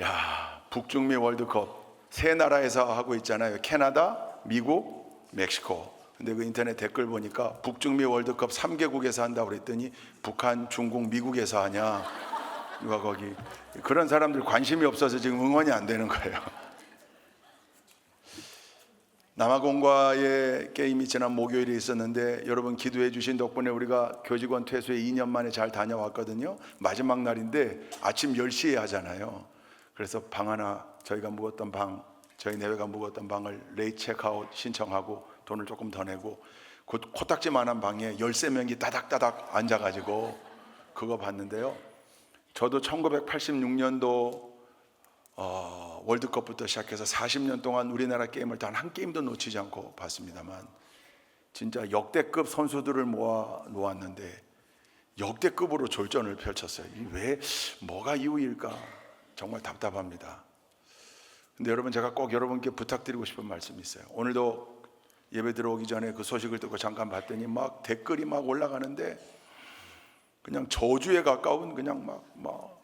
야, 북중미 월드컵 세 나라에서 하고 있잖아요. 캐나다, 미국, 멕시코. 근데 그 인터넷 댓글 보니까 북중미 월드컵 3개국에서 한다고 그랬더니 북한, 중국, 미국에서 하냐. 누가 거기 그런 사람들 관심이 없어서 지금 응원이 안 되는 거예요. 남아공과의 게임이 지난 목요일에 있었는데 여러분 기도해 주신 덕분에 우리가 교직원 퇴소에 2년 만에 잘 다녀왔거든요. 마지막 날인데 아침 10시에 하잖아요. 그래서 방 하나, 저희가 묵었던 방, 저희 내외가 묵었던 방을 레이트 체크아웃 신청하고 돈을 조금 더 내고 코딱지만한 방에 13명이 따닥따닥 앉아가지고 그거 봤는데요. 저도 1986년도 월드컵부터 시작해서 40년 동안 우리나라 게임을 단 한 게임도 놓치지 않고 봤습니다만 진짜 역대급 선수들을 모아 놓았는데 역대급으로 졸전을 펼쳤어요. 왜 뭐가 이유일까? 정말 답답합니다. 근데 여러분, 제가 꼭 여러분께 부탁드리고 싶은 말씀이 있어요. 오늘도 예배 들어오기 전에 그 소식을 듣고 잠깐 봤더니 막 댓글이 막 올라가는데 그냥 저주에 가까운 그냥 막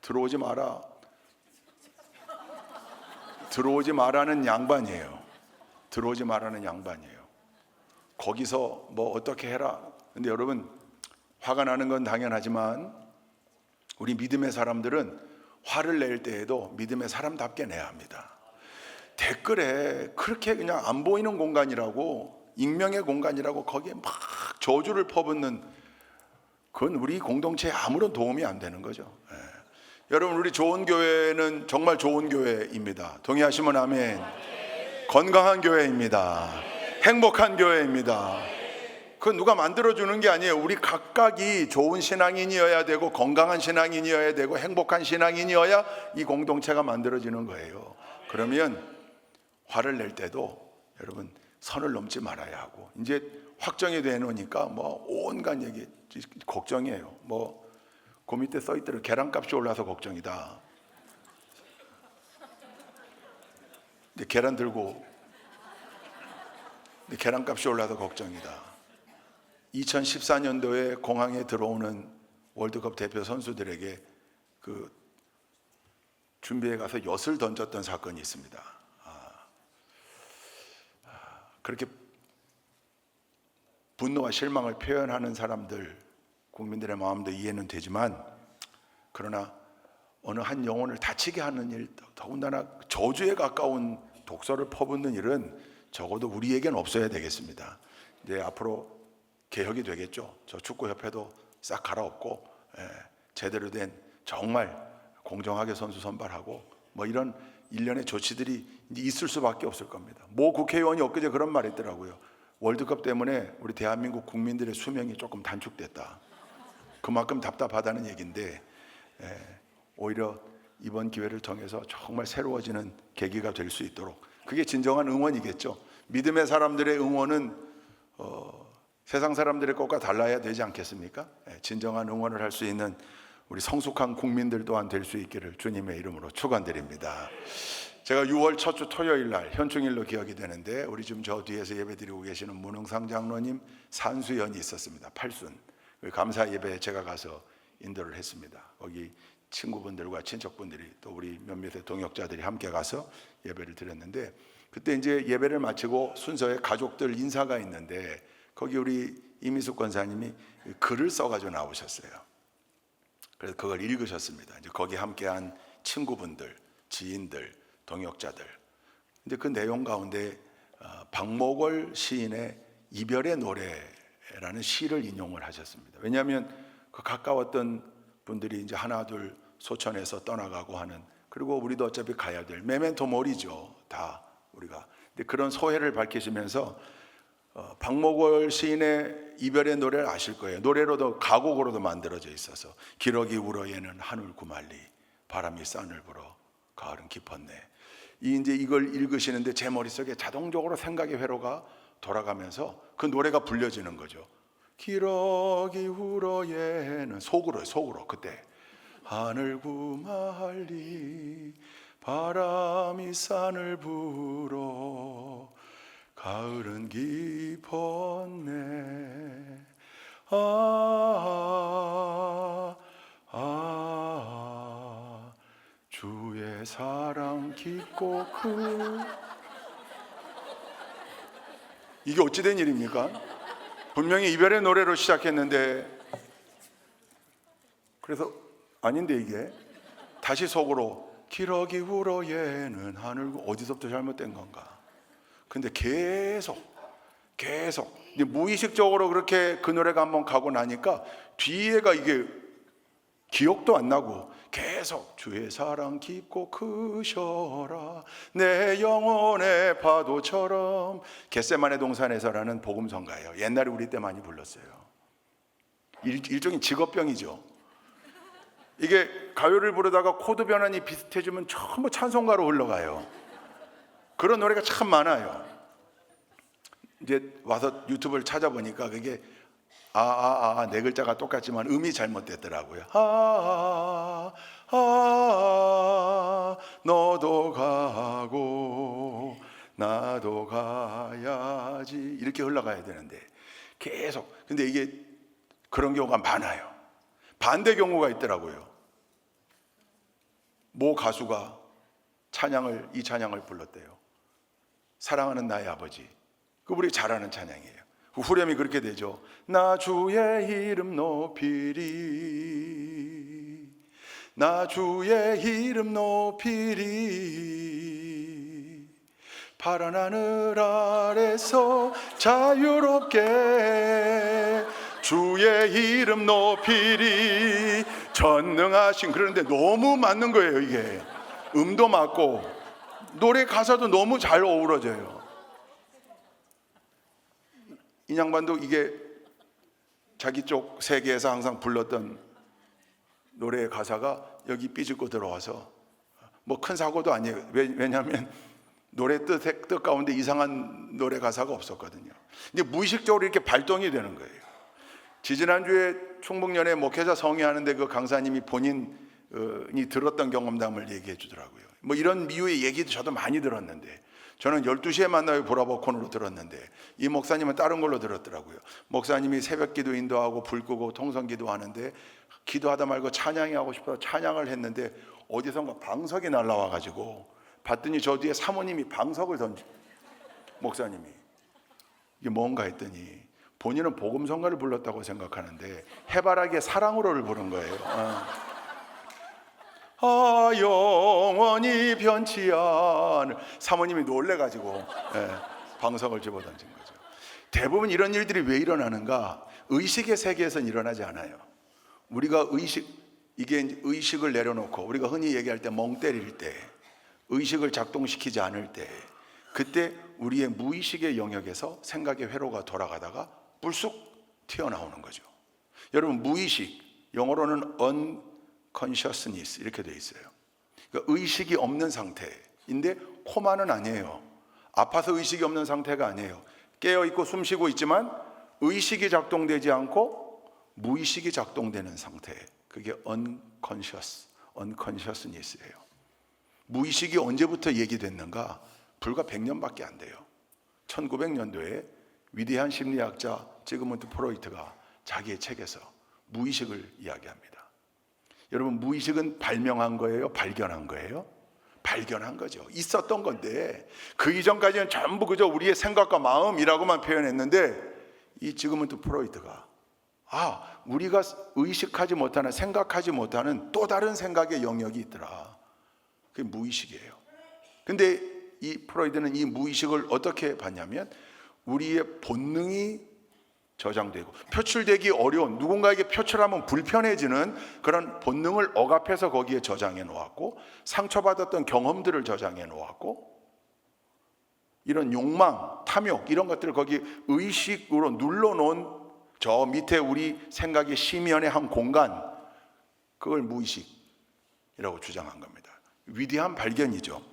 들어오지 마라, 들어오지 말라는 양반이에요. 들어오지 말라는 양반이에요. 거기서 뭐 어떻게 해라. 근데 여러분, 화가 나는 건 당연하지만 우리 믿음의 사람들은 화를 낼 때에도 믿음의 사람답게 내야 합니다. 댓글에 그렇게 그냥 안 보이는 공간이라고, 익명의 공간이라고 거기에 막 저주를 퍼붓는, 그건 우리 공동체에 아무런 도움이 안 되는 거죠. 여러분, 우리 좋은 교회는 정말 좋은 교회입니다. 동의하시면 아멘. 건강한 교회입니다. 행복한 교회입니다. 그건 누가 만들어주는 게 아니에요. 우리 각각이 좋은 신앙인이어야 되고 건강한 신앙인이어야 되고 행복한 신앙인이어야 이 공동체가 만들어지는 거예요. 그러면 화를 낼 때도 여러분 선을 넘지 말아야 하고, 이제 확정이 되놓으니까 뭐 온갖 얘기 걱정이에요. 뭐 그 밑에 써있더라고요. 계란값이 올라서 걱정이다. 근데 계란 들고 계란값이 올라서 걱정이다. 2014년도에 공항에 들어오는 월드컵 대표 선수들에게 그 준비해 가서 엿을 던졌던 사건이 있습니다. 그렇게 분노와 실망을 표현하는 사람들, 국민들의 마음도 이해는 되지만, 그러나 어느 한 영혼을 다치게 하는 일, 더군다나 저주에 가까운 독설을 퍼붓는 일은 적어도 우리에겐 없어야 되겠습니다. 이제 앞으로 개혁이 되겠죠. 저 축구협회도 싹 갈아엎고 제대로 된 정말 공정하게 선수 선발하고 뭐 이런 일련의 조치들이 이제 있을 수밖에 없을 겁니다. 모 국회의원이 엊그제 그런 말 했더라고요. 월드컵 때문에 우리 대한민국 국민들의 수명이 조금 단축됐다. 그만큼 답답하다는 얘기인데, 오히려 이번 기회를 통해서 정말 새로워지는 계기가 될 수 있도록, 그게 진정한 응원이겠죠. 믿음의 사람들의 응원은 세상 사람들의 것과 달라야 되지 않겠습니까? 진정한 응원을 할 수 있는 우리 성숙한 국민들 또한 될 수 있기를 주님의 이름으로 축원드립니다. 제가 6월 첫 주 토요일 날 현충일로 기억이 되는데, 우리 지금 저 뒤에서 예배드리고 계시는 문흥상 장로님 산수연이 있었습니다. 팔순. 감사 예배에 제가 가서 인도를 했습니다. 거기 친구분들과 친척분들이 또 우리 몇몇의 동역자들이 함께 가서 예배를 드렸는데, 그때 이제 예배를 마치고 순서에 가족들 인사가 있는데 거기 우리 이미숙 권사님이 글을 써가지고 나오셨어요. 그래서 그걸 읽으셨습니다. 이제 거기 함께한 친구분들, 지인들, 동역자들. 근데 그 내용 가운데 박목월 시인의 이별의 노래라는 시를 인용을 하셨습니다. 왜냐하면 그 가까웠던 분들이 이제 하나 둘 소천해서 떠나가고 하는, 그리고 우리도 어차피 가야 될 메멘토 모리죠, 다 우리가. 근데 그런 소회를 밝히시면서 박목월 시인의 이별의 노래를 아실 거예요. 노래로도 가곡으로도 만들어져 있어서 기러기 울어 얘는 하늘 구말리 바람이 싼을 불어 가을은 깊었네. 이제 이걸 읽으시는데 제 머릿속에 자동적으로 생각의 회로가 돌아가면서 그 노래가 불려지는 거죠. 기러기 울어 얘는 속으로 그때 하늘 구말리 바람이 산을 불어 가을은 깊었네. 주의 사랑 깊고 이게 어찌된 일입니까? 분명히 이별의 노래로 시작했는데, 그래서 아닌데 이게 다시 속으로 기러기 우러예는 하늘, 어디서부터 잘못된 건가? 근데 계속 이제 무의식적으로 그렇게 그 노래가 한번 가고 나니까 뒤에가 이게 기억도 안 나고 계속 주의 사랑 깊고 크셔라 내 영혼의 파도처럼, 겟세마네 동산에서라는 복음성가예요. 옛날에 우리 때 많이 불렀어요. 일종의 직업병이죠. 이게 가요를 부르다가 코드 변환이 비슷해지면 전부 찬송가로 흘러가요. 그런 노래가 참 많아요. 이제 와서 유튜브를 찾아보니까 그게 네 글자가 똑같지만 음이 잘못됐더라고요. 너도 가고 나도 가야지 이렇게 흘러가야 되는데 계속, 근데 이게 그런 경우가 많아요. 반대 경우가 있더라고요. 모 가수가 이 찬양을 불렀대요. 사랑하는 나의 아버지. 그 우리 잘 아는 찬양이에요. 그 후렴이 그렇게 되죠. 나 주의 이름 높이리, 나 주의 이름 높이리, 파란 하늘 아래서 자유롭게 주의 이름 높이리, 전능하신. 그런데 너무 맞는 거예요. 이게 음도 맞고 노래 가사도 너무 잘 어우러져요. 이 양반도 이게 자기 쪽 세계에서 항상 불렀던 노래의 가사가 여기 삐집고 들어와서 뭐 큰 사고도 아니에요. 왜냐하면 노래 뜻 가운데 이상한 노래 가사가 없었거든요. 이제 무의식적으로 이렇게 발동이 되는 거예요. 지지난주에 충북연회 목회자 성회하는데 그 강사님이 본인이 들었던 경험담을 얘기해 주더라고요. 뭐 이런 미우의 얘기도 저도 많이 들었는데, 저는 12시에 만나요 보라보콘으로 들었는데 이 목사님은 다른 걸로 들었더라고요. 목사님이 새벽 기도 인도하고 불 끄고 통성 기도하는데 기도하다 말고 찬양이 하고 싶어서 찬양을 했는데 어디선가 방석이 날라와 가지고 봤더니 저 뒤에 사모님이 방석을 목사님이 이게 뭔가 했더니 본인은 복음성가를 불렀다고 생각하는데 해바라기의 사랑으로를 부른 거예요. 영원히 변치 않을. 사모님이 놀래가지고 방석을 집어던진 거죠. 대부분 이런 일들이 왜 일어나는가? 의식의 세계에서는 일어나지 않아요. 우리가 의식을 내려놓고 우리가 흔히 얘기할 때 멍 때릴 때, 의식을 작동시키지 않을 때, 그때 우리의 무의식의 영역에서 생각의 회로가 돌아가다가 불쑥 튀어나오는 거죠. 여러분, 무의식, 영어로는 unconsciousness 이렇게 돼 있어요. 그러니까 의식이 없는 상태인데 코마는 아니에요. 아파서 의식이 없는 상태가 아니에요. 깨어있고 숨쉬고 있지만 의식이 작동되지 않고 무의식이 작동되는 상태, 그게 unconsciousness예요. 무의식이 언제부터 얘기됐는가? 불과 100년밖에 안 돼요. 1900년도에 위대한 심리학자 지그문트 프로이트가 자기의 책에서 무의식을 이야기합니다. 여러분, 무의식은 발명한 거예요? 발견한 거예요? 발견한 거죠. 있었던 건데 그 이전까지는 전부 그저 우리의 생각과 마음이라고만 표현했는데 이 지그문트 프로이트가 우리가 의식하지 못하는, 생각하지 못하는 또 다른 생각의 영역이 있더라. 그게 무의식이에요. 근데 이 프로이트는 이 무의식을 어떻게 봤냐면 우리의 본능이 저장되고 표출되기 어려운, 누군가에게 표출하면 불편해지는 그런 본능을 억압해서 거기에 저장해 놓았고, 상처받았던 경험들을 저장해 놓았고, 이런 욕망, 탐욕 이런 것들을 거기 의식으로 눌러놓은 저 밑에 우리 생각의 심연의 한 공간, 그걸 무의식이라고 주장한 겁니다. 위대한 발견이죠.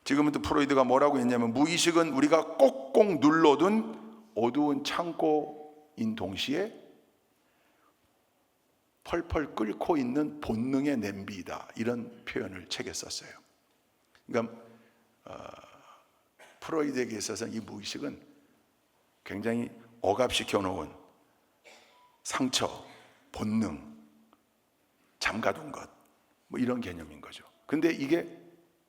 지금은 또 프로이드가 뭐라고 했냐면 무의식은 우리가 꼭꼭 눌러둔 어두운 창고인 동시에 펄펄 끓고 있는 본능의 냄비이다, 이런 표현을 책에 썼어요. 그러니까 프로이드에게 있어서는 이 무의식은 굉장히 억압시켜 놓은 상처, 본능, 잠가둔 것, 뭐 이런 개념인 거죠. 근데 이게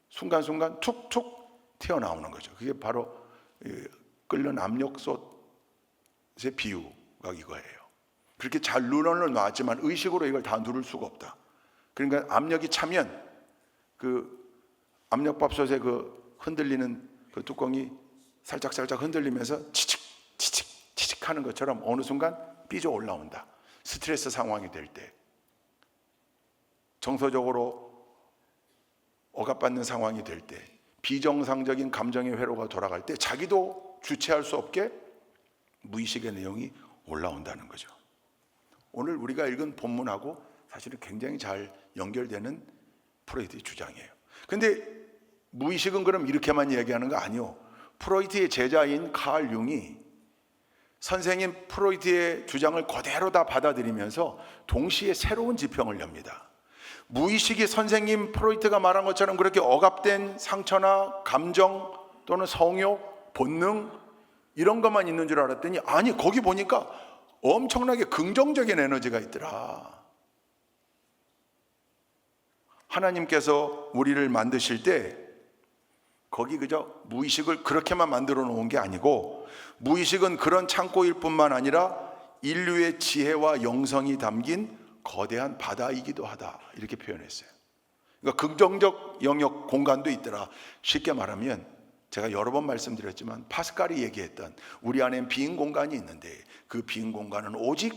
순간순간 툭툭 튀어나오는 거죠. 그게 바로 끓는 압력솥의 비유가 이거예요. 그렇게 잘 누르는 놨지만 의식으로 이걸 다 누를 수가 없다. 그러니까 압력이 차면 그 압력밥솥의 그 흔들리는 그 뚜껑이 살짝 흔들리면서 치칙 하는 것처럼 어느 순간 삐져 올라온다. 스트레스 상황이 될 때, 정서적으로 억압받는 상황이 될 때, 비정상적인 감정의 회로가 돌아갈 때 자기도 주체할 수 없게 무의식의 내용이 올라온다는 거죠. 오늘 우리가 읽은 본문하고 사실은 굉장히 잘 연결되는 프로이트의 주장이에요. 근데 무의식은 그럼 이렇게만 얘기하는 거 아니요. 프로이트의 제자인 칼 융이 선생님 프로이트의 주장을 그대로 다 받아들이면서 동시에 새로운 지평을 엽니다. 무의식이 선생님 프로이트가 말한 것처럼 그렇게 억압된 상처나 감정 또는 성욕, 본능 이런 것만 있는 줄 알았더니 아니, 거기 보니까 엄청나게 긍정적인 에너지가 있더라. 하나님께서 우리를 만드실 때 거기 그저 무의식을 그렇게만 만들어 놓은 게 아니고, 무의식은 그런 창고일 뿐만 아니라 인류의 지혜와 영성이 담긴 거대한 바다이기도 하다, 이렇게 표현했어요. 그러니까 긍정적 영역 공간도 있더라. 쉽게 말하면 제가 여러 번 말씀드렸지만 파스칼이 얘기했던 우리 안엔 빈 공간이 있는데 그 빈 공간은 오직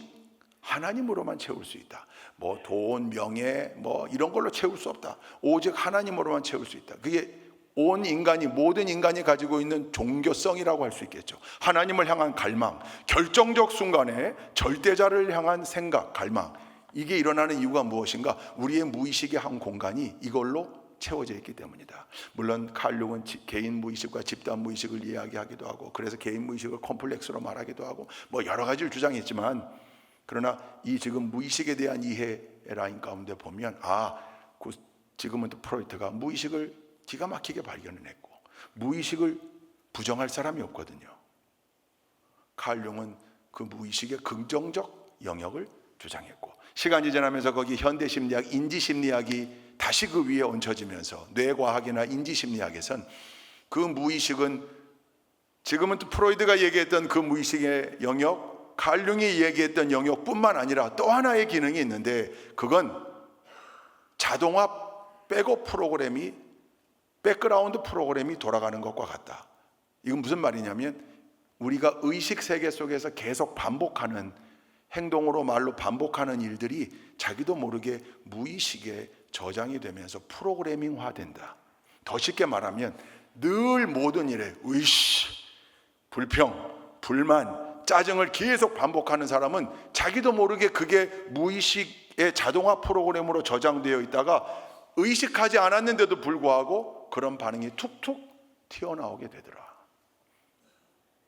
하나님으로만 채울 수 있다. 뭐 돈, 명예 뭐 이런 걸로 채울 수 없다. 오직 하나님으로만 채울 수 있다. 그게 온 인간이, 모든 인간이 가지고 있는 종교성이라고 할 수 있겠죠. 하나님을 향한 갈망, 결정적 순간에 절대자를 향한 생각, 갈망, 이게 일어나는 이유가 무엇인가? 우리의 무의식의 한 공간이 이걸로 채워져 있기 때문이다. 물론 칼 융은 개인 무의식과 집단 무의식을 이야기하기도 하고, 그래서 개인 무의식을 콤플렉스로 말하기도 하고 뭐 여러 가지를 주장했지만, 그러나 이 지금 무의식에 대한 이해 라인 가운데 보면 지금은 또 프로이트가 무의식을 기가 막히게 발견해냈고 무의식을 부정할 사람이 없거든요. 칼 융은 그 무의식의 긍정적 영역을 주장했고, 시간이 지나면서 거기 현대심리학, 인지심리학이 다시 그 위에 얹혀지면서 뇌과학이나 인지심리학에선 그 무의식은 지금은 또 프로이드가 얘기했던 그 무의식의 영역, 칼 융이 얘기했던 영역뿐만 아니라 또 하나의 기능이 있는데, 그건 자동화 백업 프로그램이, 백그라운드 프로그램이 돌아가는 것과 같다. 이건 무슨 말이냐면 우리가 의식 세계 속에서 계속 반복하는 행동으로 말로 반복하는 일들이 자기도 모르게 무의식에 저장이 되면서 프로그래밍화 된다. 더 쉽게 말하면 늘 모든 일에 의식, 불평, 불만, 짜증을 계속 반복하는 사람은 자기도 모르게 그게 무의식의 자동화 프로그램으로 저장되어 있다가 의식하지 않았는데도 불구하고 그런 반응이 툭툭 튀어나오게 되더라.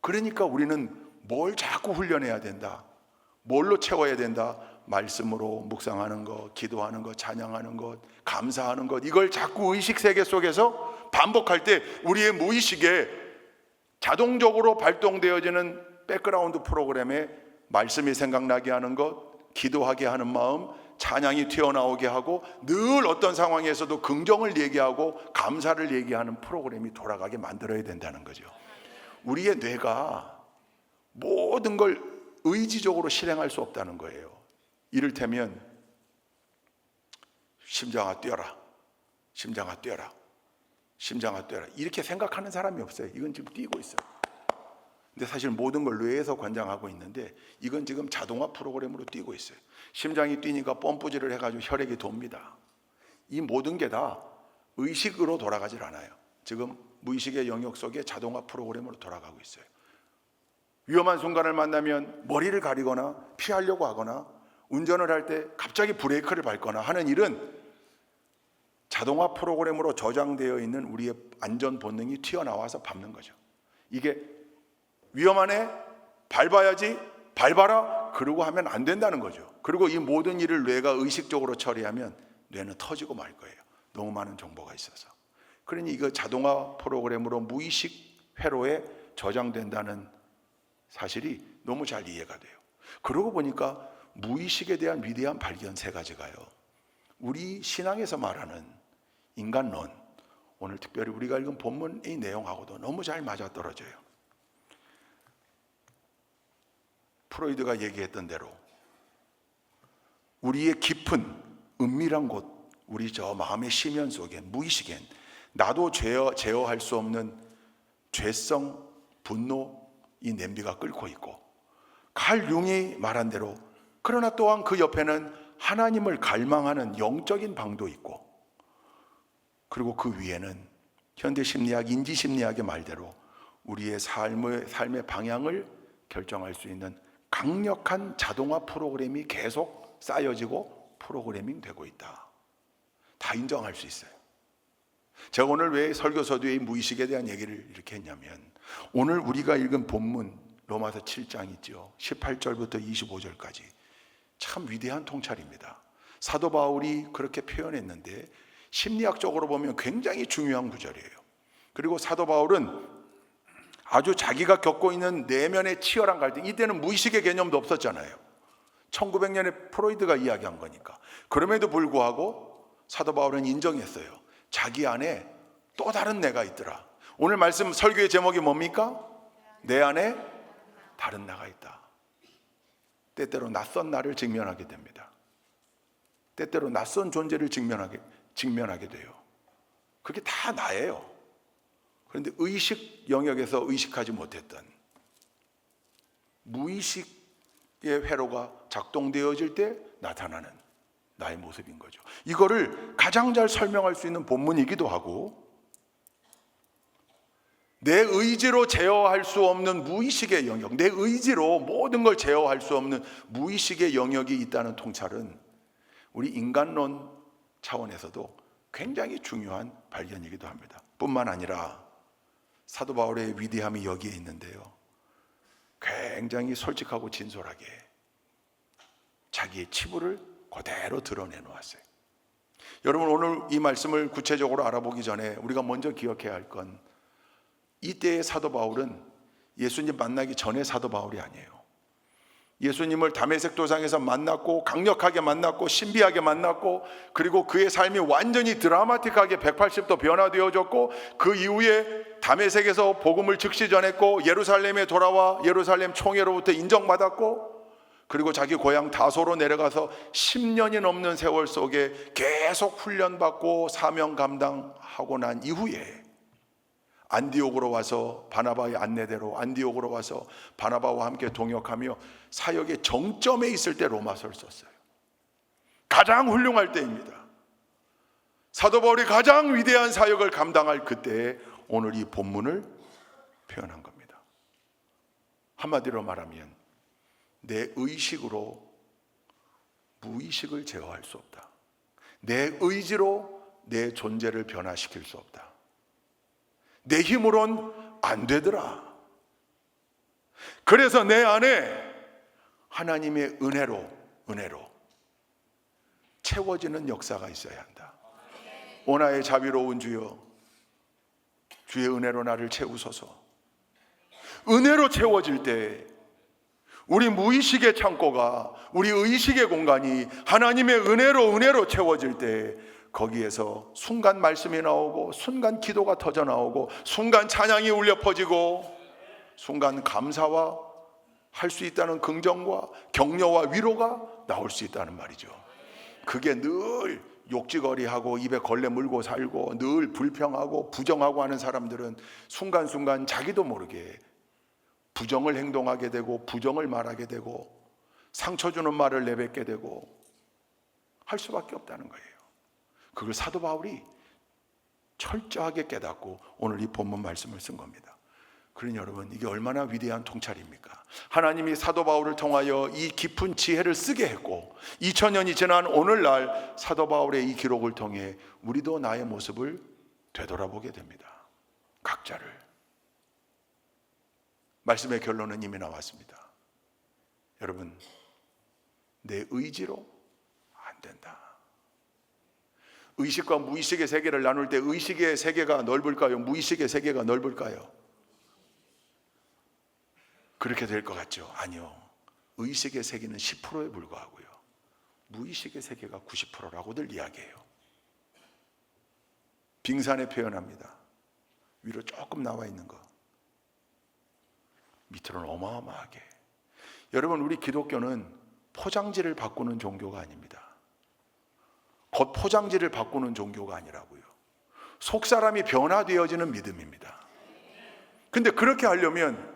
그러니까 우리는 뭘 자꾸 훈련해야 된다. 뭘로 채워야 된다? 말씀으로 묵상하는 것, 기도하는 것, 찬양하는 것, 감사하는 것, 이걸 자꾸 의식 세계 속에서 반복할 때 우리의 무의식에 자동적으로 발동되어지는 백그라운드 프로그램에 말씀이 생각나게 하는 것, 기도하게 하는 마음, 찬양이 튀어나오게 하고 늘 어떤 상황에서도 긍정을 얘기하고 감사를 얘기하는 프로그램이 돌아가게 만들어야 된다는 거죠. 우리의 뇌가 모든 걸 의지적으로 실행할 수 없다는 거예요. 이를테면 심장아 뛰어라, 심장아 뛰어라, 심장아 뛰어라, 이렇게 생각하는 사람이 없어요. 이건 지금 뛰고 있어요. 근데 사실 모든 걸 뇌에서 관장하고 있는데 이건 지금 자동화 프로그램으로 뛰고 있어요. 심장이 뛰니까 펌프질을 해가지고 혈액이 돕니다. 이 모든 게 다 의식으로 돌아가질 않아요. 지금 무의식의 영역 속에 자동화 프로그램으로 돌아가고 있어요. 위험한 순간을 만나면 머리를 가리거나 피하려고 하거나 운전을 할 때 갑자기 브레이크를 밟거나 하는 일은 자동화 프로그램으로 저장되어 있는 우리의 안전 본능이 튀어나와서 밟는 거죠. 이게 위험하네, 밟아야지, 밟아라, 그러고 하면 안 된다는 거죠. 그리고 이 모든 일을 뇌가 의식적으로 처리하면 뇌는 터지고 말 거예요. 너무 많은 정보가 있어서. 그러니 이거 자동화 프로그램으로 무의식 회로에 저장된다는 사실이 너무 잘 이해가 돼요. 그러고 보니까 무의식에 대한 위대한 발견 세 가지가요, 우리 신앙에서 말하는 인간론, 오늘 특별히 우리가 읽은 본문의 내용하고도 너무 잘 맞아떨어져요. 프로이드가 얘기했던 대로 우리의 깊은 은밀한 곳, 우리 저 마음의 심연 속에, 무의식엔 나도 제어할 수 없는 죄성, 분노, 이 냄비가 끓고 있고, 칼 융이 말한 대로 그러나 또한 그 옆에는 하나님을 갈망하는 영적인 방도 있고, 그리고 그 위에는 현대 심리학, 인지 심리학의 말대로 우리의 삶의 방향을 결정할 수 있는 강력한 자동화 프로그램이 계속 쌓여지고 프로그래밍 되고 있다. 다 인정할 수 있어요. 제가 오늘 왜 설교 서두에 이 무의식에 대한 얘기를 이렇게 했냐면, 오늘 우리가 읽은 본문 로마서 7장 있죠. 18절부터 25절까지 참 위대한 통찰입니다. 사도 바울이 그렇게 표현했는데 심리학적으로 보면 굉장히 중요한 구절이에요. 그리고 사도 바울은 아주 자기가 겪고 있는 내면의 치열한 갈등, 이때는 무의식의 개념도 없었잖아요. 1900년에 프로이드가 이야기한 거니까. 그럼에도 불구하고 사도 바울은 인정했어요. 자기 안에 또 다른 내가 있더라. 오늘 말씀 설교의 제목이 뭡니까? 내 안에 다른 나가 있다. 때때로 낯선 나를 직면하게 됩니다. 때때로 낯선 존재를 직면하게 돼요. 그게 다 나예요. 그런데 의식 영역에서 의식하지 못했던 무의식의 회로가 작동되어질 때 나타나는 나의 모습인 거죠. 이거를 가장 잘 설명할 수 있는 본문이기도 하고, 내 의지로 제어할 수 없는 무의식의 영역, 내 의지로 모든 걸 제어할 수 없는 무의식의 영역이 있다는 통찰은 우리 인간론 차원에서도 굉장히 중요한 발견이기도 합니다. 뿐만 아니라 사도 바울의 위대함이 여기에 있는데요, 굉장히 솔직하고 진솔하게 자기의 치부를 그대로 드러내놓았어요. 여러분, 오늘 이 말씀을 구체적으로 알아보기 전에 우리가 먼저 기억해야 할 건, 이때의 사도 바울은 예수님 만나기 전에 사도 바울이 아니에요. 예수님을 다메섹 도상에서 만났고, 강력하게 만났고, 신비하게 만났고, 그리고 그의 삶이 완전히 드라마틱하게 180도 변화되어졌고, 그 이후에 다메섹에서 복음을 즉시 전했고, 예루살렘에 돌아와 예루살렘 총회로부터 인정받았고, 그리고 자기 고향 다소로 내려가서 10년이 넘는 세월 속에 계속 훈련받고 사명 감당하고 난 이후에 안디옥으로 와서 바나바의 안내대로 안디옥으로 와서 바나바와 함께 동역하며 사역의 정점에 있을 때 로마서를 썼어요. 가장 훌륭할 때입니다. 사도 바울이 가장 위대한 사역을 감당할 그때에 오늘 이 본문을 표현한 겁니다. 한마디로 말하면 내 의식으로 무의식을 제어할 수 없다. 내 의지로 내 존재를 변화시킬 수 없다. 내 힘으론 안 되더라. 그래서 내 안에 하나님의 은혜로 채워지는 역사가 있어야 한다. 오나의 자비로운 주여, 주의 은혜로 나를 채우소서. 은혜로 채워질 때 우리 무의식의 창고가, 우리 의식의 공간이 하나님의 은혜로 채워질 때, 거기에서 순간 말씀이 나오고, 순간 기도가 터져 나오고, 순간 찬양이 울려 퍼지고, 순간 감사와 할 수 있다는 긍정과 격려와 위로가 나올 수 있다는 말이죠. 그게 늘 욕지거리하고 입에 걸레 물고 살고 늘 불평하고 부정하고 하는 사람들은 순간순간 자기도 모르게 부정을 행동하게 되고, 부정을 말하게 되고, 상처 주는 말을 내뱉게 되고 할 수밖에 없다는 거예요. 그걸 사도 바울이 철저하게 깨닫고 오늘 이 본문 말씀을 쓴 겁니다. 그러니 여러분, 이게 얼마나 위대한 통찰입니까? 하나님이 사도 바울을 통하여 이 깊은 지혜를 쓰게 했고, 2000년이 지난 오늘날 사도 바울의 이 기록을 통해 우리도 나의 모습을 되돌아보게 됩니다. 각자를. 말씀의 결론은 이미 나왔습니다. 여러분, 내 의지로 안 된다. 의식과 무의식의 세계를 나눌 때 의식의 세계가 넓을까요? 무의식의 세계가 넓을까요? 그렇게 될 것 같죠? 아니요. 의식의 세계는 10%에 불과하고요, 무의식의 세계가 90%라고들 이야기해요. 빙산에 표현합니다. 위로 조금 나와 있는 거, 밑으로는 어마어마하게. 여러분, 우리 기독교는 포장지를 바꾸는 종교가 아닙니다. 겉 포장지를 바꾸는 종교가 아니라고요. 속 사람이 변화되어지는 믿음입니다. 근데 그렇게 하려면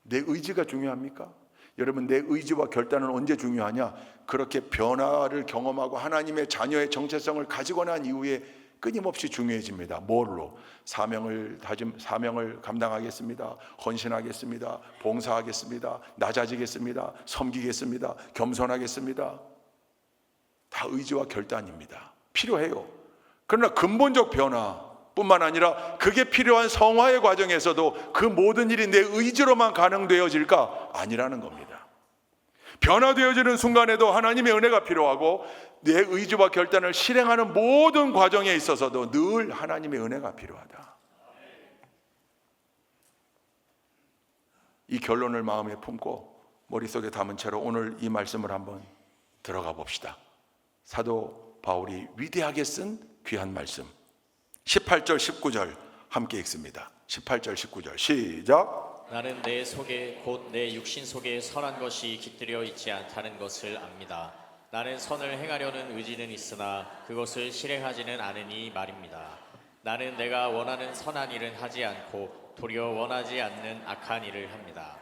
내 의지가 중요합니까? 여러분, 내 의지와 결단은 언제 중요하냐? 그렇게 변화를 경험하고 하나님의 자녀의 정체성을 가지고 난 이후에 끊임없이 중요해집니다. 뭘로? 사명을 감당하겠습니다. 헌신하겠습니다. 봉사하겠습니다. 낮아지겠습니다. 섬기겠습니다. 겸손하겠습니다. 다 의지와 결단입니다. 필요해요. 그러나 근본적 변화뿐만 아니라 그게 필요한 성화의 과정에서도 그 모든 일이 내 의지로만 가능되어질까? 아니라는 겁니다. 변화되어지는 순간에도 하나님의 은혜가 필요하고 내 의지와 결단을 실행하는 모든 과정에 있어서도 늘 하나님의 은혜가 필요하다. 이 결론을 마음에 품고 머릿속에 담은 채로 오늘 이 말씀을 한번 들어가 봅시다. 사도 바울이 위대하게 쓴 귀한 말씀 18절 19절 함께 읽습니다. 18절 19절 시작. 나는 내 속에 곧 내 육신 속에 선한 것이 깃들여 있지 않다는 것을 압니다. 나는 선을 행하려는 의지는 있으나 그것을 실행하지는 않으니 말입니다. 나는 내가 원하는 선한 일은 하지 않고 도리어 원하지 않는 악한 일을 합니다.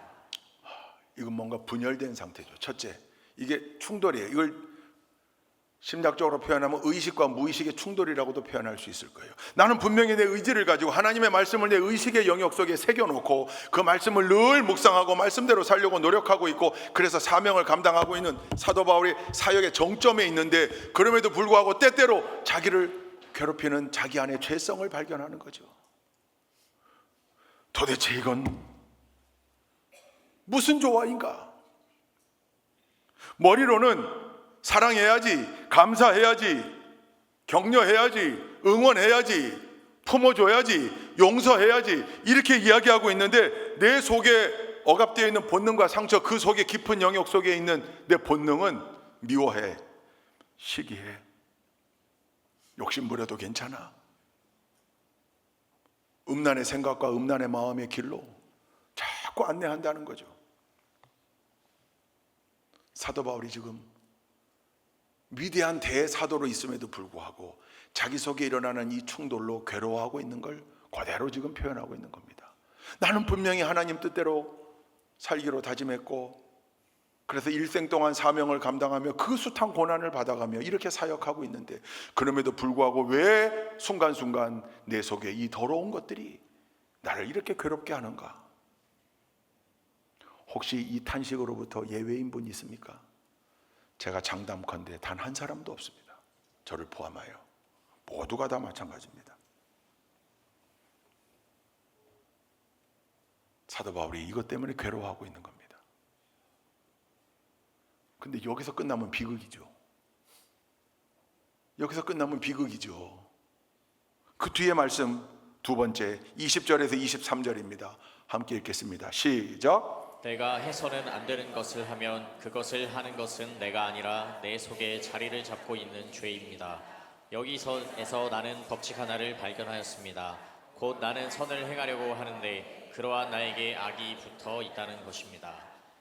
이건 뭔가 분열된 상태죠. 첫째, 이게 충돌이에요. 이걸 심리학적으로 표현하면 의식과 무의식의 충돌이라고도 표현할 수 있을 거예요. 나는 분명히 내 의지를 가지고 하나님의 말씀을 내 의식의 영역 속에 새겨놓고 그 말씀을 늘 묵상하고 말씀대로 살려고 노력하고 있고, 그래서 사명을 감당하고 있는 사도 바울이 사역의 정점에 있는데, 그럼에도 불구하고 때때로 자기를 괴롭히는 자기 안의 죄성을 발견하는 거죠. 도대체 이건 무슨 조화인가? 머리로는 사랑해야지, 감사해야지, 격려해야지, 응원해야지, 품어줘야지, 용서해야지 이렇게 이야기하고 있는데, 내 속에 억압되어 있는 본능과 상처, 그 속에 깊은 영역 속에 있는 내 본능은 미워해, 시기해, 욕심 부려도 괜찮아. 음란의 생각과 음란의 마음의 길로 자꾸 안내한다는 거죠. 사도 바울이 지금 위대한 대사도로 있음에도 불구하고 자기 속에 일어나는 이 충돌로 괴로워하고 있는 걸 그대로 지금 표현하고 있는 겁니다. 나는 분명히 하나님 뜻대로 살기로 다짐했고, 그래서 일생 동안 사명을 감당하며 그 숱한 고난을 받아가며 이렇게 사역하고 있는데, 그럼에도 불구하고 왜 순간순간 내 속에 이 더러운 것들이 나를 이렇게 괴롭게 하는가? 혹시 이 탄식으로부터 예외인 분 있습니까? 제가 장담컨대 단 한 사람도 없습니다. 저를 포함하여 모두가 다 마찬가지입니다. 사도 바울이 이것 때문에 괴로워하고 있는 겁니다. 근데 여기서 끝나면 비극이죠. 여기서 끝나면 비극이죠. 그 뒤에 말씀 두 번째 20절에서 23절입니다. 함께 읽겠습니다. 시작. 내가 해서는 안 되는 것을 하면 그것을 하는 것은 내가 아니라 내 속에 자리를 잡고 있는 죄입니다. 여기서에서 나는 법칙 하나를 발견하였습니다. 곧 나는 선을 행하려고 하는데 그러한 나에게 악이 붙어 있다는 것입니다.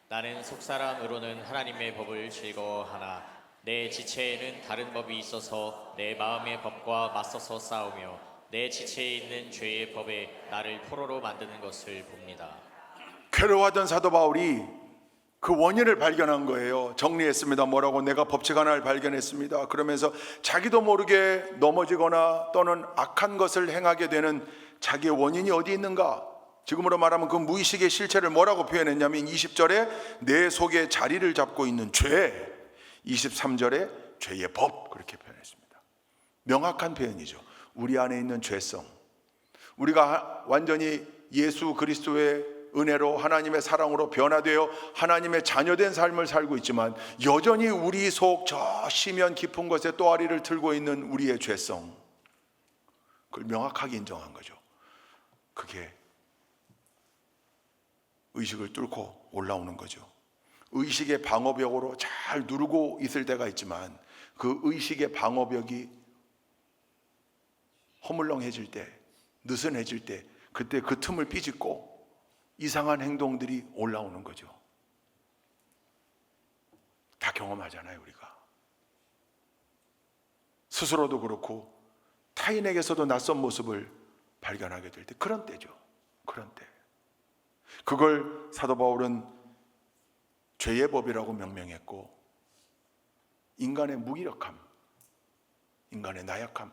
나는 속사람으로는 하나님의 법을 즐거워하나 내 지체에는 다른 법이 있어서 내 마음의 법과 맞서서 싸우며 내 지체에 있는 죄의 법에 나를 포로로 만드는 것을 봅니다. 괴로워하던 사도 바울이 그 원인을 발견한 거예요. 정리했습니다. 뭐라고? 내가 법칙 하나를 발견했습니다. 그러면서 자기도 모르게 넘어지거나 또는 악한 것을 행하게 되는 자기의 원인이 어디 있는가? 지금으로 말하면 그 무의식의 실체를 뭐라고 표현했냐면 20절에 내 속에 자리를 잡고 있는 죄, 23절에 죄의 법, 그렇게 표현했습니다. 명확한 표현이죠. 우리 안에 있는 죄성, 우리가 완전히 예수 그리스도의 은혜로 하나님의 사랑으로 변화되어 하나님의 자녀된 삶을 살고 있지만 여전히 우리 속 저 심연 깊은 곳에 또아리를 틀고 있는 우리의 죄성, 그걸 명확하게 인정한 거죠. 그게 의식을 뚫고 올라오는 거죠. 의식의 방어벽으로 잘 누르고 있을 때가 있지만 그 의식의 방어벽이 허물렁해질 때, 느슨해질 때, 그때 그 틈을 삐짓고 이상한 행동들이 올라오는 거죠. 다 경험하잖아요, 우리가. 스스로도 그렇고 타인에게서도 낯선 모습을 발견하게 될 때, 그런 때죠. 그런 때. 그걸 사도 바울은 죄의 법이라고 명명했고, 인간의 무기력함, 인간의 나약함,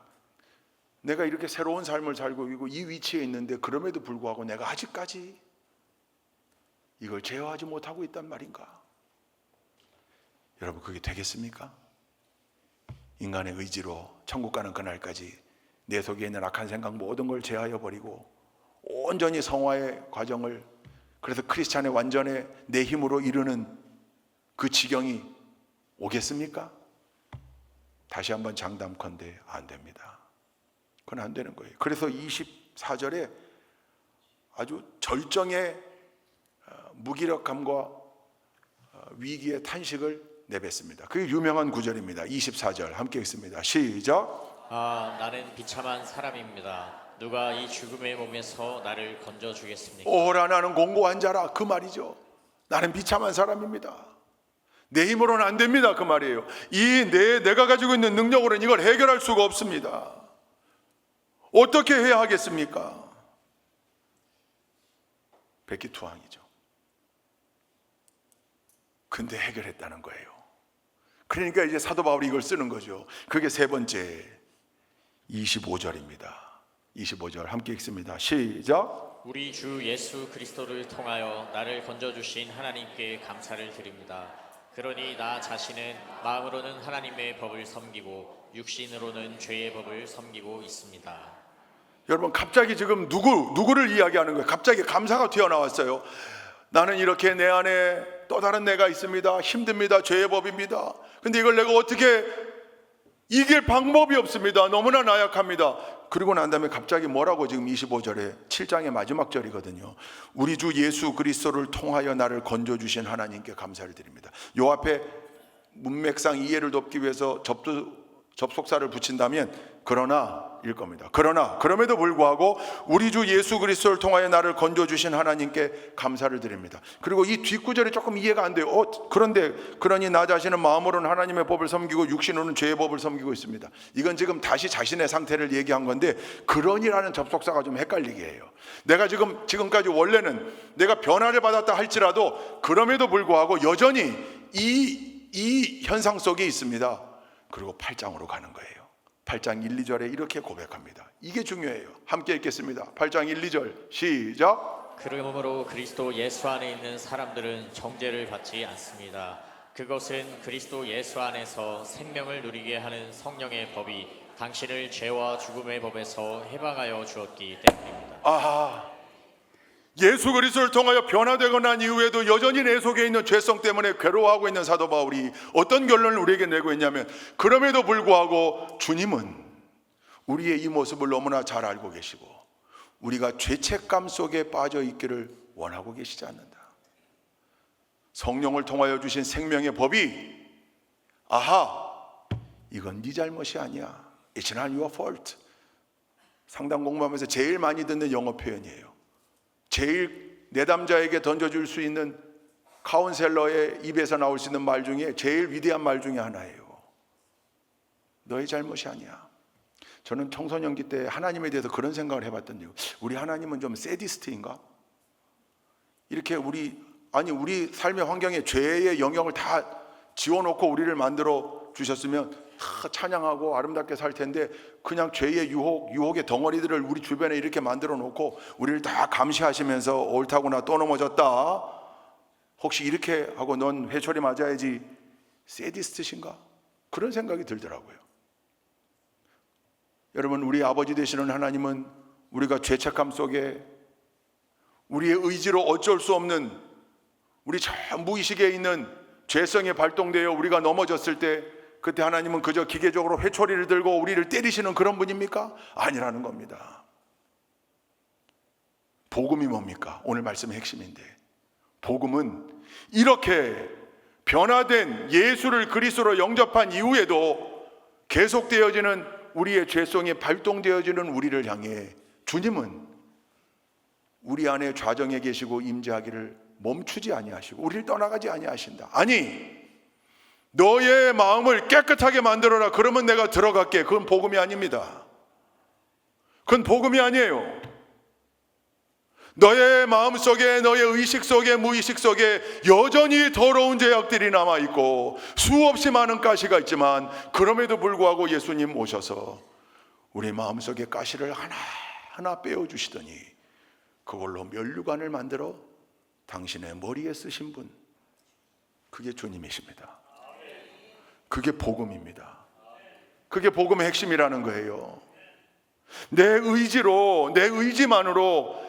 내가 이렇게 새로운 삶을 살고 있고 이 위치에 있는데 그럼에도 불구하고 내가 아직까지 이걸 제어하지 못하고 있단 말인가? 여러분, 그게 되겠습니까? 인간의 의지로 천국 가는 그날까지 내 속에 있는 악한 생각 모든 걸 제하여 버리고 온전히 성화의 과정을, 그래서 크리스찬의 완전에 내 힘으로 이루는 그 지경이 오겠습니까? 다시 한번 장담컨대 안 됩니다. 그건 안 되는 거예요. 그래서 24절에 아주 절정의 무기력함과 위기의 탄식을 내뱉습니다. 그게 유명한 구절입니다. 24절 함께 읽습니다. 시작. 아, 나는 비참한 사람입니다. 누가 이 죽음의 몸에서 나를 건져주겠습니까? 오라, 나는 공고한 자라, 그 말이죠. 나는 비참한 사람입니다. 내 힘으로는 안 됩니다, 그 말이에요. 내가 가지고 있는 능력으로는 이걸 해결할 수가 없습니다. 어떻게 해야 하겠습니까? 백기투항이죠. 근데 해결했다는 거예요. 그러니까 이제 사도 바울이 이걸 쓰는 거죠. 그게 세 번째 25절입니다. 25절 함께 읽습니다. 시작. 우리 주 예수 그리스도를 통하여 나를 건져주신 하나님께 감사를 드립니다. 그러니 나 자신은 마음으로는 하나님의 법을 섬기고 육신으로는 죄의 법을 섬기고 있습니다. 여러분, 갑자기 지금 누구를 이야기하는 거예요? 갑자기 감사가 튀어나왔어요. 나는 이렇게 내 안에 또 다른 내가 있습니다. 힘듭니다. 죄의 법입니다. 근데 이걸 내가 어떻게 이길 방법이 없습니다. 너무나 나약합니다. 그리고 난 다음에 갑자기 뭐라고 지금 25절에 7장의 마지막 절이거든요. 우리 주 예수 그리스도를 통하여 나를 건져주신 하나님께 감사를 드립니다. 요 앞에 문맥상 이해를 돕기 위해서 접속사를 붙인다면 그러나 일 겁니다. 그러나 그럼에도 불구하고 우리 주 예수 그리스도를 통하여 나를 건져주신 하나님께 감사를 드립니다. 그리고 이 뒷구절이 조금 이해가 안 돼요. 그런데 그러니 나 자신은 마음으로는 하나님의 법을 섬기고 육신으로는 죄의 법을 섬기고 있습니다. 이건 지금 다시 자신의 상태를 얘기한 건데, 그러니라는 접속사가 좀 헷갈리게 해요. 내가 지금까지 원래는 내가 변화를 받았다 할지라도 그럼에도 불구하고 여전히 이 현상 속에 있습니다. 그리고 8장으로 가는 거예요. 8장 1, 2절에 이렇게 고백합니다. 이게 중요해요. 함께 읽겠습니다. 8장 1, 2절 시작. 그러므로 그리스도 예수 안에 있는 사람들은 정죄를 받지 않습니다. 그것은 그리스도 예수 안에서 생명을 누리게 하는 성령의 법이 당신을 죄와 죽음의 법에서 해방하여 주었기 때문입니다. 아하, 예수 그리스도를 통하여 변화되고 난 이후에도 여전히 내 속에 있는 죄성 때문에 괴로워하고 있는 사도 바울이 어떤 결론을 우리에게 내고 있냐면, 그럼에도 불구하고 주님은 우리의 이 모습을 너무나 잘 알고 계시고 우리가 죄책감 속에 빠져 있기를 원하고 계시지 않는다. 성령을 통하여 주신 생명의 법이, 아하, 이건 네 잘못이 아니야. It's not your fault. 상담 공부하면서 제일 많이 듣는 영어 표현이에요. 제일 내담자에게 던져줄 수 있는 카운셀러의 입에서 나올 수 있는 말 중에 제일 위대한 말 중에 하나예요. 너의 잘못이 아니야. 저는 청소년기 때 하나님에 대해서 그런 생각을 해봤던데요. 우리 하나님은 좀 세디스트인가? 이렇게 우리 삶의 환경에 죄의 영역을 다 지워놓고 우리를 만들어 주셨으면 다 찬양하고 아름답게 살 텐데, 그냥 죄의 유혹의 덩어리들을 우리 주변에 이렇게 만들어 놓고 우리를 다 감시하시면서 옳다구나, 또 넘어졌다, 혹시 이렇게 하고 넌 회초리 맞아야지, 세디스트신가? 그런 생각이 들더라고요. 여러분, 우리 아버지 되시는 하나님은 우리가 죄책감 속에 우리의 의지로 어쩔 수 없는, 우리 저 무의식에 있는 죄성이 발동되어 우리가 넘어졌을 때, 그때 하나님은 그저 기계적으로 회초리를 들고 우리를 때리시는 그런 분입니까? 아니라는 겁니다. 복음이 뭡니까? 오늘 말씀의 핵심인데, 복음은 이렇게 변화된 예수를 그리스도로 영접한 이후에도 계속되어지는 우리의 죄성이 발동되어지는 우리를 향해 주님은 우리 안에 좌정에 계시고 임재하기를 멈추지 아니하시고 우리를 떠나가지 아니하신다. 아니, 너의 마음을 깨끗하게 만들어라. 그러면 내가 들어갈게. 그건 복음이 아닙니다. 그건 복음이 아니에요. 너의 마음속에, 너의 의식 속에, 무의식 속에 여전히 더러운 죄악들이 남아있고 수없이 많은 가시가 있지만, 그럼에도 불구하고 예수님 오셔서 우리 마음속에 가시를 하나하나 빼어주시더니 그걸로 면류관을 만들어 당신의 머리에 쓰신 분, 그게 주님이십니다. 그게 복음입니다. 그게 복음의 핵심이라는 거예요. 내 의지로, 내 의지만으로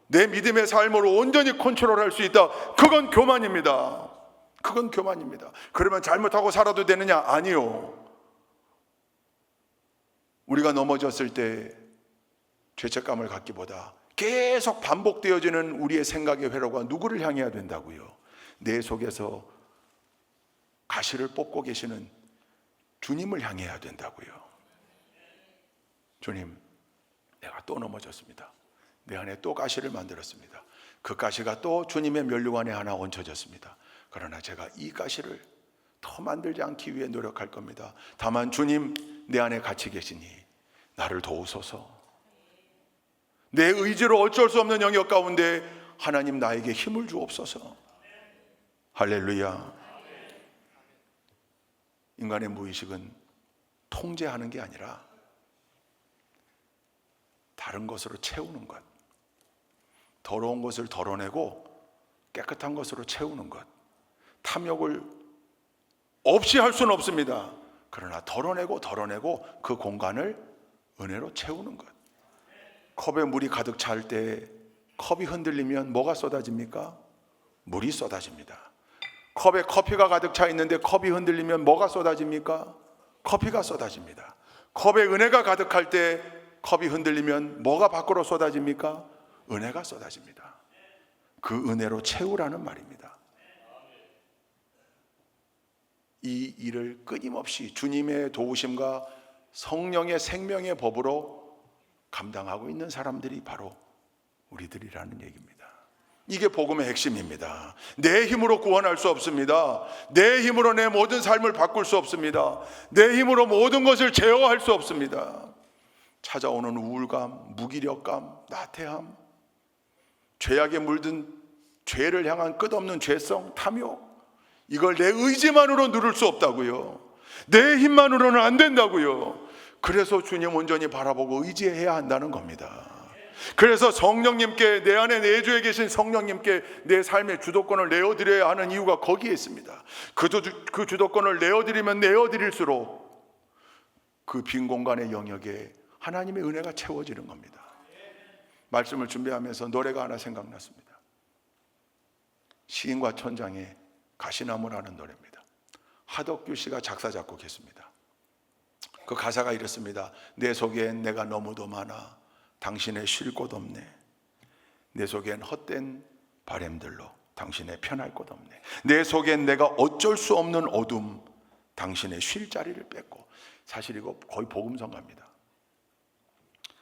내 믿음의 삶으로 온전히 컨트롤할 수 있다. 그건 교만입니다. 그건 교만입니다. 그러면 잘못하고 살아도 되느냐? 아니요. 우리가 넘어졌을 때 죄책감을 갖기보다 계속 반복되어지는 우리의 생각의 회로가 누구를 향해야 된다고요? 내 속에서 가시를 뽑고 계시는 주님을 향해야 된다고요. 주님, 내가 또 넘어졌습니다. 내 안에 또 가시를 만들었습니다. 그 가시가 또 주님의 면류관에 하나 얹혀졌습니다. 그러나 제가 이 가시를 더 만들지 않기 위해 노력할 겁니다. 다만 주님, 내 안에 같이 계시니 나를 도우소서. 내 의지로 어쩔 수 없는 영역 가운데 하나님 나에게 힘을 주옵소서. 할렐루야. 인간의 무의식은 통제하는 게 아니라 다른 것으로 채우는 것, 더러운 것을 덜어내고 깨끗한 것으로 채우는 것, 탐욕을 없이 할 수는 없습니다. 그러나 덜어내고 그 공간을 은혜로 채우는 것. 컵에 물이 가득 찰 때 컵이 흔들리면 뭐가 쏟아집니까? 물이 쏟아집니다. 컵에 커피가 가득 차 있는데 컵이 흔들리면 뭐가 쏟아집니까? 커피가 쏟아집니다. 컵에 은혜가 가득할 때 컵이 흔들리면 뭐가 밖으로 쏟아집니까? 은혜가 쏟아집니다. 그 은혜로 채우라는 말입니다. 이 일을 끊임없이 주님의 도우심과 성령의 생명의 법으로 감당하고 있는 사람들이 바로 우리들이라는 얘기입니다. 이게 복음의 핵심입니다. 내 힘으로 구원할 수 없습니다. 내 힘으로 내 모든 삶을 바꿀 수 없습니다. 내 힘으로 모든 것을 제어할 수 없습니다. 찾아오는 우울감, 무기력감, 나태함, 죄악에 물든 죄를 향한 끝없는 죄성, 탐욕, 이걸 내 의지만으로 누를 수 없다고요. 내 힘만으로는 안 된다고요. 그래서 주님 온전히 바라보고 의지해야 한다는 겁니다. 그래서 성령님께, 내 안에 내주에 계신 성령님께 내 삶의 주도권을 내어드려야 하는 이유가 거기에 있습니다. 그 주도권을 내어드리면 내어드릴수록 그 빈 공간의 영역에 하나님의 은혜가 채워지는 겁니다. 말씀을 준비하면서 노래가 하나 생각났습니다. 시인과 천장의 가시나무라는 노래입니다. 하덕규 씨가 작사 작곡했습니다. 그 가사가 이렇습니다. 내 속엔 내가 너무도 많아 당신의 쉴 곳 없네. 내 속엔 헛된 바램들로 당신의 편할 곳 없네. 내 속엔 내가 어쩔 수 없는 어둠 당신의 쉴 자리를 뺏고. 사실 이거 거의 복음성가입니다.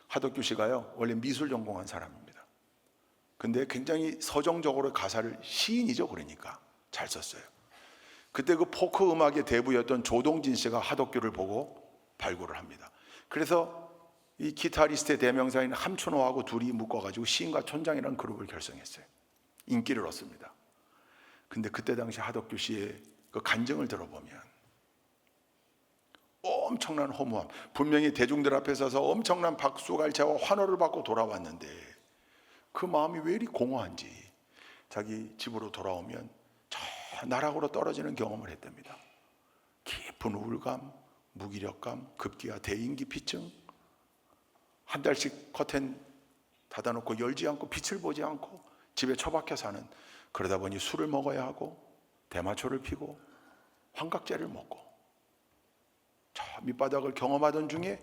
하덕규 씨가요, 원래 미술 전공한 사람입니다. 근데 굉장히 서정적으로 가사를, 시인이죠, 그러니까 잘 썼어요. 그때 그 포크 음악의 대부였던 조동진 씨가 하덕규를 보고 발굴을 합니다. 그래서 이 기타리스트의 대명사인 함춘호하고 둘이 묶어가지고 시인과 천장이라는 그룹을 결성했어요. 인기를 얻습니다. 근데 그때 당시 하덕규 씨의 그 간증을 들어보면 엄청난 허무함, 분명히 대중들 앞에 서서 엄청난 박수갈채와 환호를 받고 돌아왔는데 그 마음이 왜 이리 공허한지 자기 집으로 돌아오면 저 나락으로 떨어지는 경험을 했답니다. 깊은 우울감, 무기력감, 급기야 대인기피증, 한 달씩 커튼 닫아놓고 열지 않고 빛을 보지 않고 집에 처박혀 사는, 그러다 보니 술을 먹어야 하고 대마초를 피고 환각제를 먹고 저 밑바닥을 경험하던 중에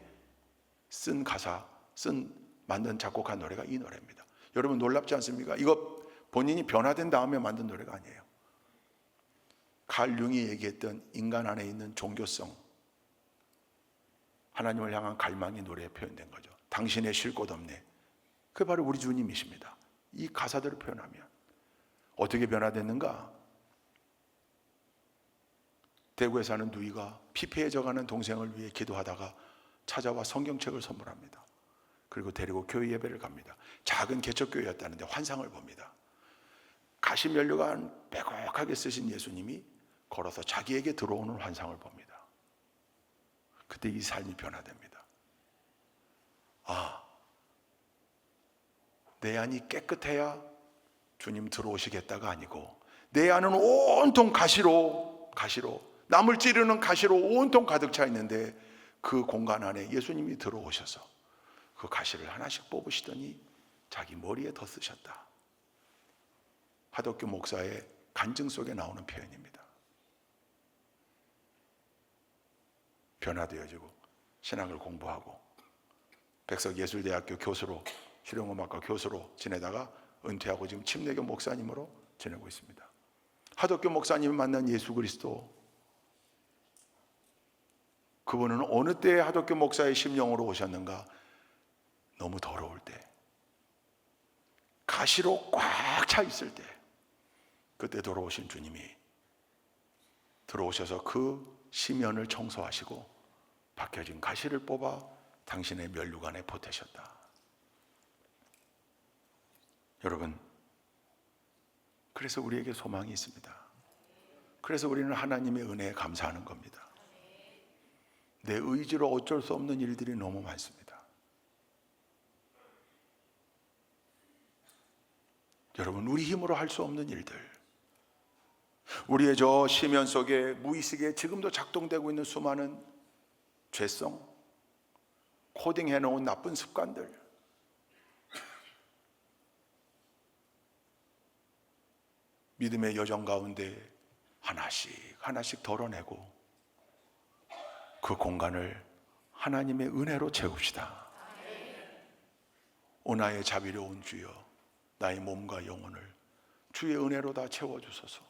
만든 작곡한 노래가 이 노래입니다. 여러분 놀랍지 않습니까? 이거 본인이 변화된 다음에 만든 노래가 아니에요. 칼 융이 얘기했던 인간 안에 있는 종교성, 하나님을 향한 갈망이 노래에 표현된 거죠. 당신의 쉴 곳 없네. 그게 바로 우리 주님이십니다. 이 가사들을 표현하면 어떻게 변화됐는가? 대구에 사는 누이가 피폐해져가는 동생을 위해 기도하다가 찾아와 성경책을 선물합니다. 그리고 데리고 교회 예배를 갑니다. 작은 개척교회였다는데 환상을 봅니다. 가시면류가 빼곡하게 쓰신 예수님이 걸어서 자기에게 들어오는 환상을 봅니다. 그때 이 삶이 변화됩니다. 내 안이 깨끗해야 주님 들어오시겠다가 아니고 내 안은 온통 가시로 남을 찌르는 가시로 온통 가득 차 있는데 그 공간 안에 예수님이 들어오셔서 그 가시를 하나씩 뽑으시더니 자기 머리에 덧쓰셨다. 하덕규 목사의 간증 속에 나오는 표현입니다. 변화되어지고 신학을 공부하고 백석예술대학교 교수로 실용음악과 교수로 지내다가 은퇴하고 지금 침례교 목사님으로 지내고 있습니다. 하덕규 목사님이 만난 예수 그리스도, 그분은 어느 때에 하덕규 목사의 심령으로 오셨는가? 너무 더러울 때, 가시로 꽉 차 있을 때, 그때 돌아오신 주님이 들어오셔서 그 시면을 청소하시고 박혀진 가시를 뽑아 당신의 면류관에 보태셨다. 여러분, 그래서 우리에게 소망이 있습니다. 그래서 우리는 하나님의 은혜에 감사하는 겁니다. 내 의지로 어쩔 수 없는 일들이 너무 많습니다. 여러분, 우리 힘으로 할 수 없는 일들, 우리의 저 시면 속에 무의식에 지금도 작동되고 있는 수많은 죄성, 코딩해 놓은 나쁜 습관들, 믿음의 여정 가운데 하나씩 덜어내고 그 공간을 하나님의 은혜로 채웁시다. 오 나의 자비로운 주여, 나의 몸과 영혼을 주의 은혜로 다 채워주소서.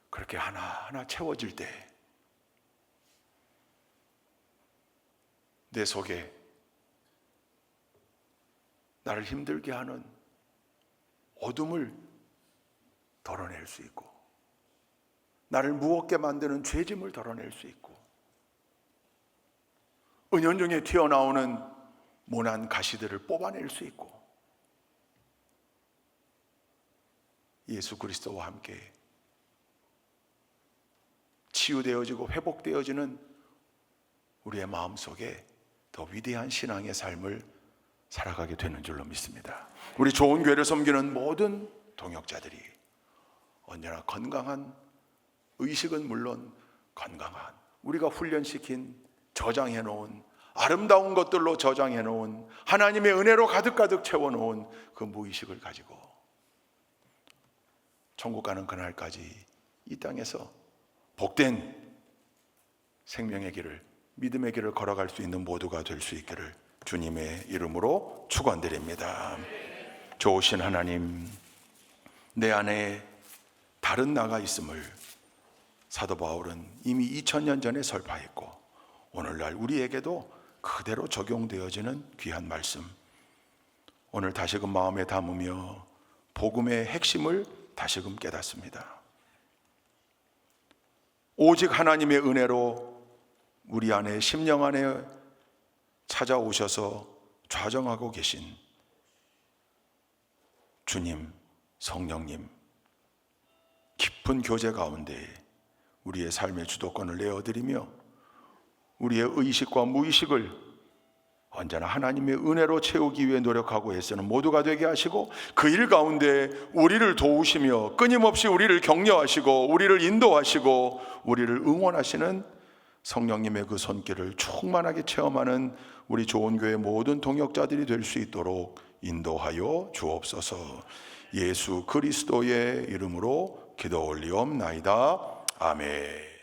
그렇게 하나하나 채워질 때 내 속에 나를 힘들게 하는 어둠을 덜어낼 수 있고, 나를 무겁게 만드는 죄짐을 덜어낼 수 있고, 은연중에 튀어나오는 모난 가시들을 뽑아낼 수 있고, 예수 그리스도와 함께 치유되어지고 회복되어지는 우리의 마음속에 더 위대한 신앙의 삶을 살아가게 되는 줄로 믿습니다. 우리 좋은 교회를 섬기는 모든 동역자들이 언제나 건강한, 의식은 물론 건강한, 우리가 훈련시킨, 저장해 놓은, 아름다운 것들로 저장해 놓은, 하나님의 은혜로 가득가득 채워 놓은 그 무의식을 가지고 천국 가는 그날까지 이 땅에서 복된 생명의 길을, 믿음의 길을 걸어갈 수 있는 모두가 될 수 있기를 주님의 이름으로 축원드립니다. 좋으신 하나님, 내 안에 다른 나가 있음을 사도 바울은 이미 2000년 전에 설파했고, 오늘날 우리에게도 그대로 적용되어지는 귀한 말씀, 오늘 다시금 마음에 담으며 복음의 핵심을 다시금 깨닫습니다. 오직 하나님의 은혜로 우리 안에, 심령 안에 찾아오셔서 좌정하고 계신 주님, 성령님, 깊은 교제 가운데 우리의 삶의 주도권을 내어드리며 우리의 의식과 무의식을 언제나 하나님의 은혜로 채우기 위해 노력하고 애쓰는 모두가 되게 하시고, 그 일 가운데 우리를 도우시며 끊임없이 우리를 격려하시고 우리를 인도하시고 우리를 응원하시는 성령님의 그 손길을 충만하게 체험하는 우리 좋은 교회 모든 동역자들이 될 수 있도록 인도하여 주옵소서. 예수 그리스도의 이름으로 기도 올리옵나이다. 아멘.